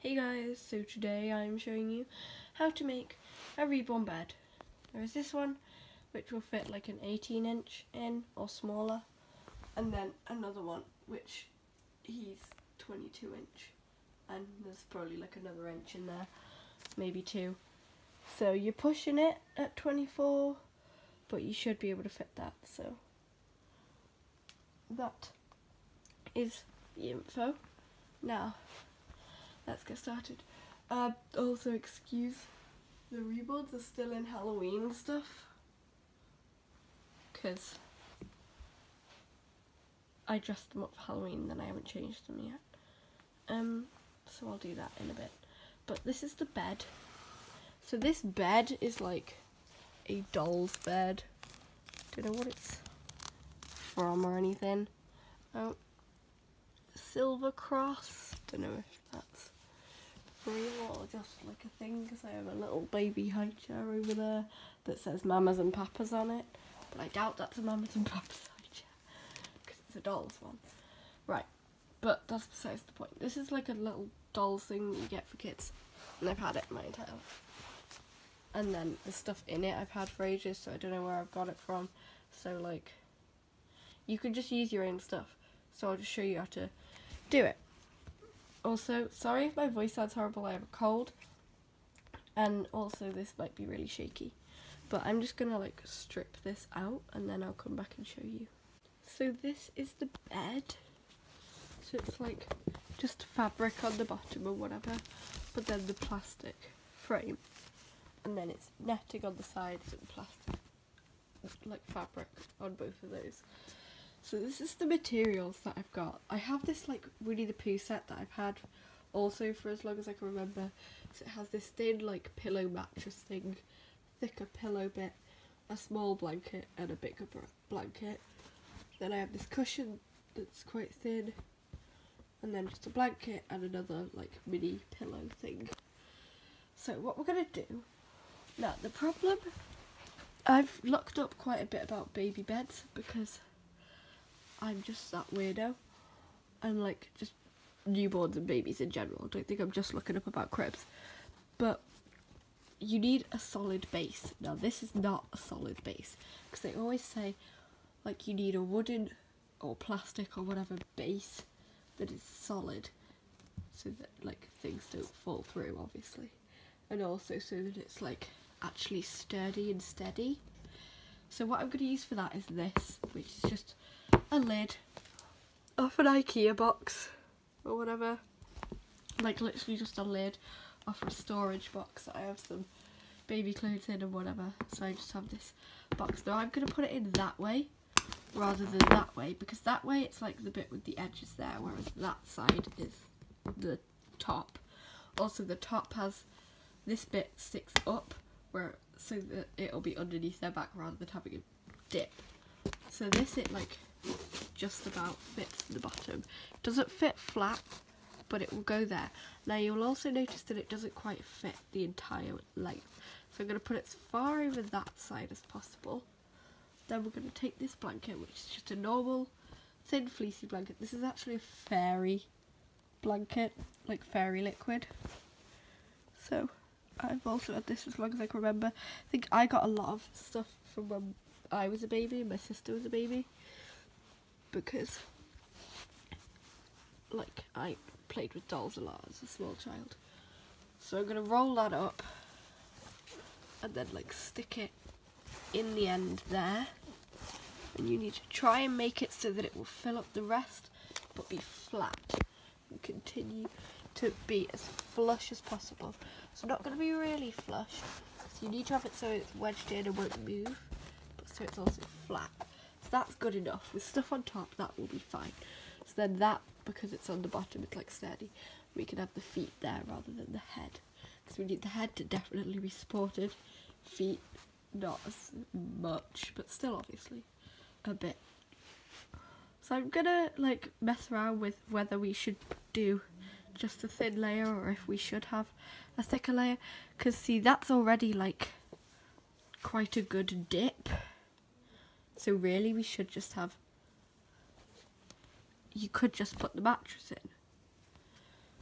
Hey guys, so today I'm showing you how to make a reborn bed. There is this one which will fit like an 18-inch in or smaller, and then another one which he's 22-inch, and there's probably like another inch in there, maybe two. So you're pushing it at 24, but you should be able to fit that. So that is the info. Now let's get started. Also, excuse the Reborns are still in Halloween stuff, because I dressed them up for Halloween, then I haven't changed them yet. So I'll do that in a bit. But this is the bed. So this bed is like a doll's bed. Don't know what it's from or anything. Oh, silver cross. Don't know if that's real or just like a thing, because I have a little baby high chair over there that says Mamas and Papas on it, but I doubt that's a Mamas and Papas high chair because it's a doll's one. Right, but that's besides the point. This is like a little doll's thing that you get for kids, and I've had it my entire life. And then the stuff in it I've had for ages, so I don't know where I've got it from. So like, you can just use your own stuff. So I'll just show you how to do it. Also, sorry if my voice sounds horrible, I have a cold, and also this might be really shaky, but I'm just gonna like strip this out and then I'll come back and show you. So this is the bed, so it's like just fabric on the bottom or whatever, but then the plastic frame, and then it's netting on the sides and plastic, like fabric on both of those. So this is the materials that I've got. I have this like Winnie the Pooh set that I've had also for as long as I can remember. So it has this thin like pillow mattress thing, thicker pillow bit, a small blanket and a bigger blanket. Then I have this cushion that's quite thin, and then just a blanket and another like mini pillow thing. So what we're gonna do now, the problem, I've looked up quite a bit about baby beds because I'm just that weirdo, and like just newborns and babies in general. I don't think I'm just looking up about cribs, but you need a solid base. Now this is not a solid base, because they always say like you need a wooden or plastic or whatever base that is solid, so that like things don't fall through, obviously, and also so that it's like actually sturdy and steady. So what I'm going to use for that is this, which is just a lid off an IKEA box or whatever, like literally just a lid off a storage box that I have some baby clothes in and whatever. So I just have this box. Now I'm going to put it in that way rather than that way, because that way it's like the bit with the edges there, whereas that side is the top. Also the top has this bit sticks up where so that it'll be underneath their back rather than having a dip. So this it like just about fits the bottom. It doesn't fit flat, but it will go there. Now you'll also notice that it doesn't quite fit the entire length. So I'm going to put it as far over that side as possible. Then we're going to take this blanket, which is just a normal thin fleecy blanket. This is actually a fairy blanket, like fairy liquid. So I've also had this as long as I can remember. I think I got a lot of stuff from when I was a baby and my sister was a baby, because like I played with dolls a lot as a small child. So I'm going to roll that up and then like stick it in the end there, and you need to try and make it so that it will fill up the rest but be flat and continue to be as flush as possible. So not going to be really flush, so you need to have it so it's wedged in and won't move, but so it's also flat. So that's good enough. With stuff on top, that will be fine. So then that, because it's on the bottom, it's like steady. We can have the feet there rather than the head, because we need the head to definitely be supported. Feet, not as much, but still obviously a bit. So I'm gonna like mess around with whether we should do just a thin layer or if we should have a thicker layer, because see, that's already like quite a good dip. So really we should just have, you could just put the mattress in,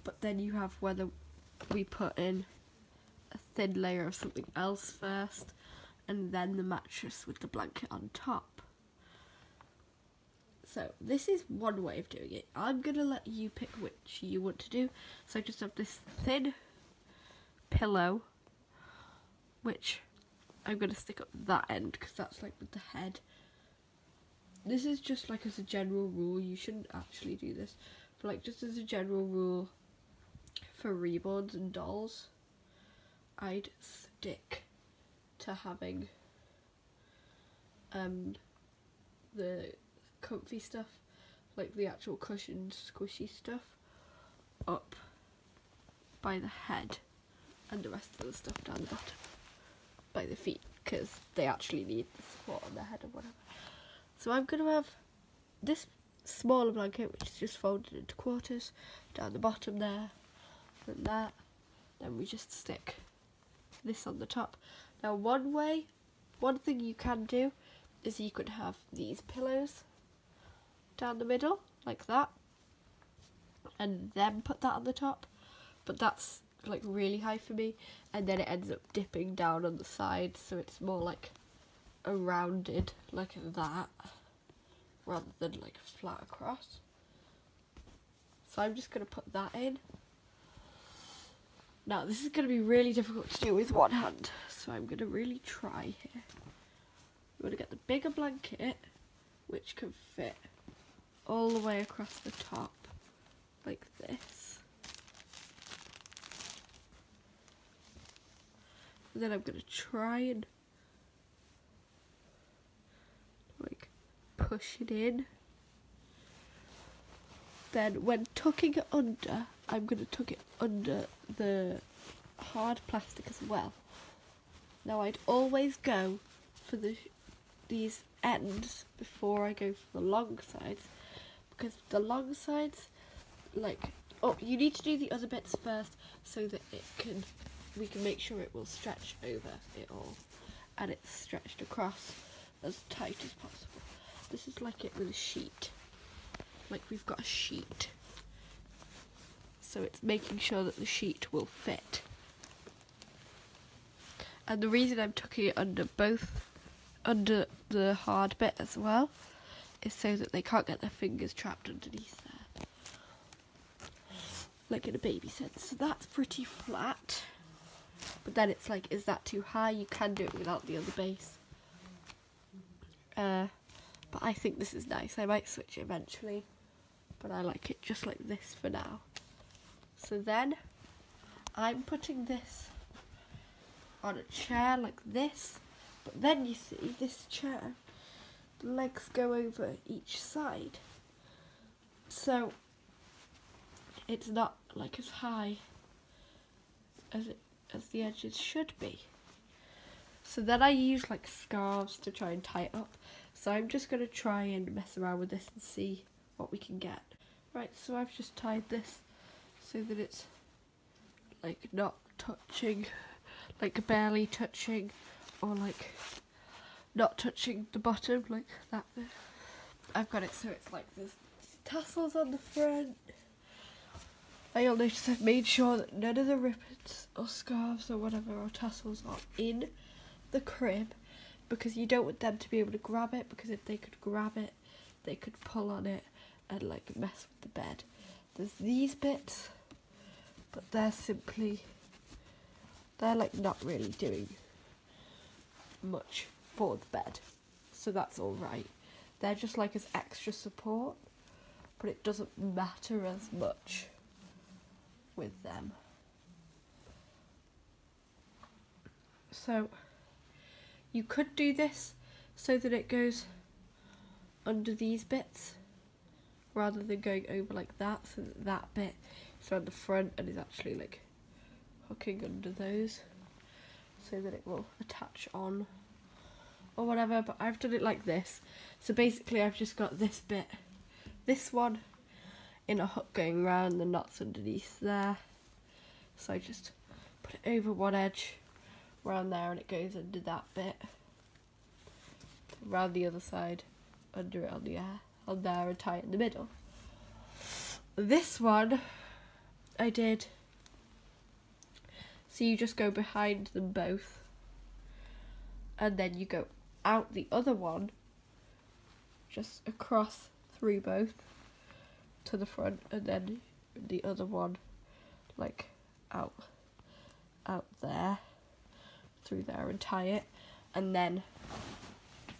but then you have whether we put in a thin layer of something else first and then the mattress with the blanket on top. So this is one way of doing it. I'm going to let you pick which you want to do. So I just have this thin pillow, which I'm going to stick up that end because that's like with the head. This is just like as a general rule. You shouldn't actually do this, but like just as a general rule for reborns and dolls, I'd stick to having the comfy stuff, like the actual cushioned squishy stuff, up by the head and the rest of the stuff down the bottom by the feet, because they actually need the support on their head or whatever. So I'm going to have this smaller blanket, which is just folded into quarters, down the bottom there, and that. Then we just stick this on the top. Now one thing you can do is you could have these pillows down the middle, like that, and then put that on the top, but that's like really high for me, and then it ends up dipping down on the side, so it's more like a rounded, like that, rather than like flat across. So I'm just going to put that in. Now this is going to be really difficult to do with one hand, so I'm going to really try here. I'm going to get the bigger blanket, which can fit all the way across the top, like this. And then I'm going to try and like push it in. Then when tucking it under, I'm going to tuck it under the hard plastic as well. Now I'd always go for these ends before I go for the long sides, because the long sides, like, oh, you need to do the other bits first so that we can make sure it will stretch over it all, and it's stretched across as tight as possible. This is like it with a sheet, like we've got a sheet, so it's making sure that the sheet will fit. And the reason I'm tucking it under under the hard bit as well is so that they can't get their fingers trapped underneath there, like in a baby sense. So that's pretty flat, but then it's like, is that too high? You can do it without the other base, but I think this is nice. I might switch it eventually, but I like it just like this for now. So then I'm putting this on a chair like this, but then you see this chair, the legs go over each side, so it's not like as high as the edges should be. So then I use like scarves to try and tie it up. So I'm just going to try and mess around with this and see what we can get. Right, so I've just tied this so that it's like not touching, like barely touching, or like not touching the bottom, like that bit. I've got it so it's like there's tassels on the front. You'll notice I've made sure that none of the ribbons or scarves or whatever or tassels are in the crib, because you don't want them to be able to grab it, because if they could grab it, they could pull on it and like mess with the bed. There's these bits, but they're like not really doing much for the bed, so that's all right. They're just like as extra support, but it doesn't matter as much with them. So you could do this so that it goes under these bits rather than going over like that, so that that bit is on the front and is actually like hooking under those so that it will attach on or whatever. But I've done it like this. So basically I've just got this bit, this one in a hook going around the knots underneath there, so I just put it over one edge around there and it goes under that bit, around the other side, under it on the air on there, and tie it in the middle. This one I did. So you just go behind them both, and then you go out the other one, just across through both to the front, and then the other one like out there, through there, and tie it, and then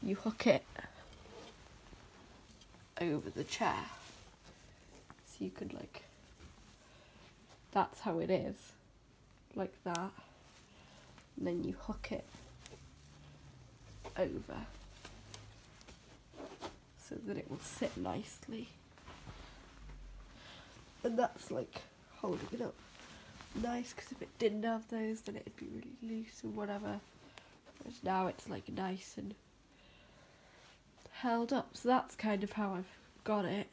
you hook it over the chair. So you could like, that's how it is, like that, and then you hook it over so that it will sit nicely, and that's like holding it up nice, because if it didn't have those then it'd be really loose or whatever, whereas now it's like nice and held up. So that's kind of how I've got it.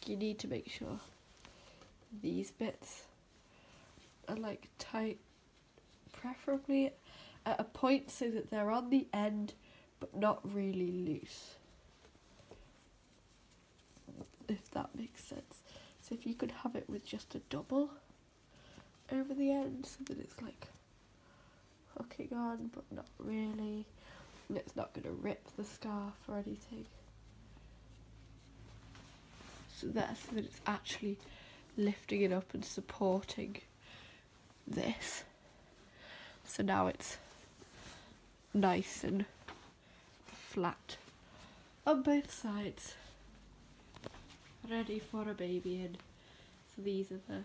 You need to make sure these bits are like tight, preferably at a point so that they're on the end but not really loose, if that makes sense. So if you could have it with just a double over the end so that it's like hooking on but not really, and it's not going to rip the scarf or anything. So that it's actually lifting it up and supporting this. So now it's nice and flat on both sides, ready for a baby in. So these are the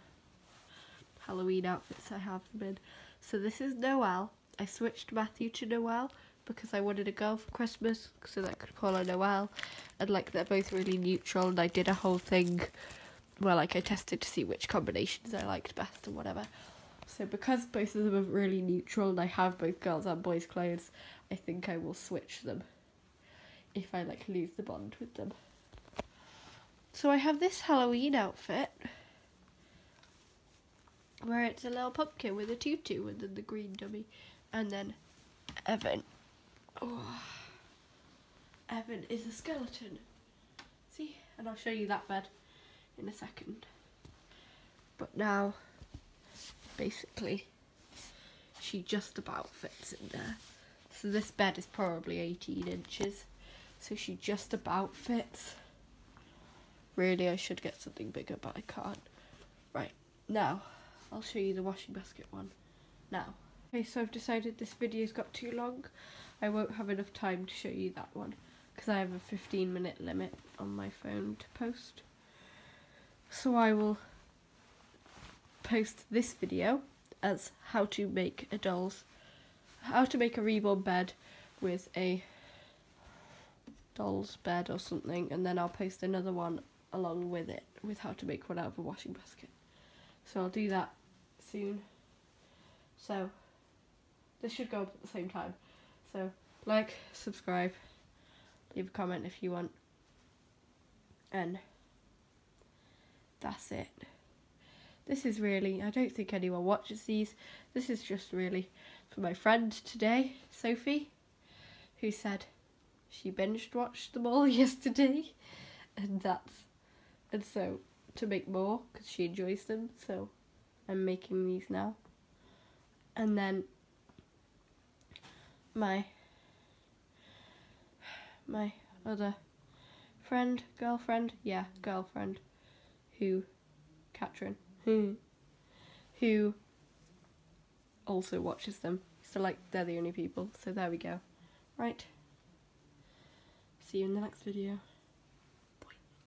Halloween outfits I have them in. So this is Noel. I switched Matthew to Noel because I wanted a girl for Christmas, so that I could call her Noel, and like they're both really neutral, and I did a whole thing where like I tested to see which combinations I liked best and whatever. So because both of them are really neutral and I have both girls and boys clothes, I think I will switch them if I like lose the bond with them. So I have this Halloween outfit where it's a little pumpkin with a tutu and then the green dummy, and then Evan. Oh, Evan is a skeleton. See? And I'll show you that bed in a second. But now, basically, she just about fits in there. So this bed is probably 18 inches. So she just about fits. Really, I should get something bigger, but I can't. Right, now, I'll show you the washing basket one now. Okay, so I've decided this video's got too long. I won't have enough time to show you that one because I have a 15-minute limit on my phone to post. So I will post this video as how to make a Reborn bed with a doll's bed or something, and then I'll post another one along with it with how to make one out of a washing basket. So I'll do that soon. So this should go up at the same time. So like, subscribe, leave a comment if you want, and that's it. This is really, I don't think anyone watches these. This is just really for my friend today, Sophie, who said she binge watched them all yesterday, and so to make more because she enjoys them, so I'm making these now. And then my other friend, girlfriend, Katrin, who also watches them. So like, they're the only people. So there we go. Right. See you in the next video.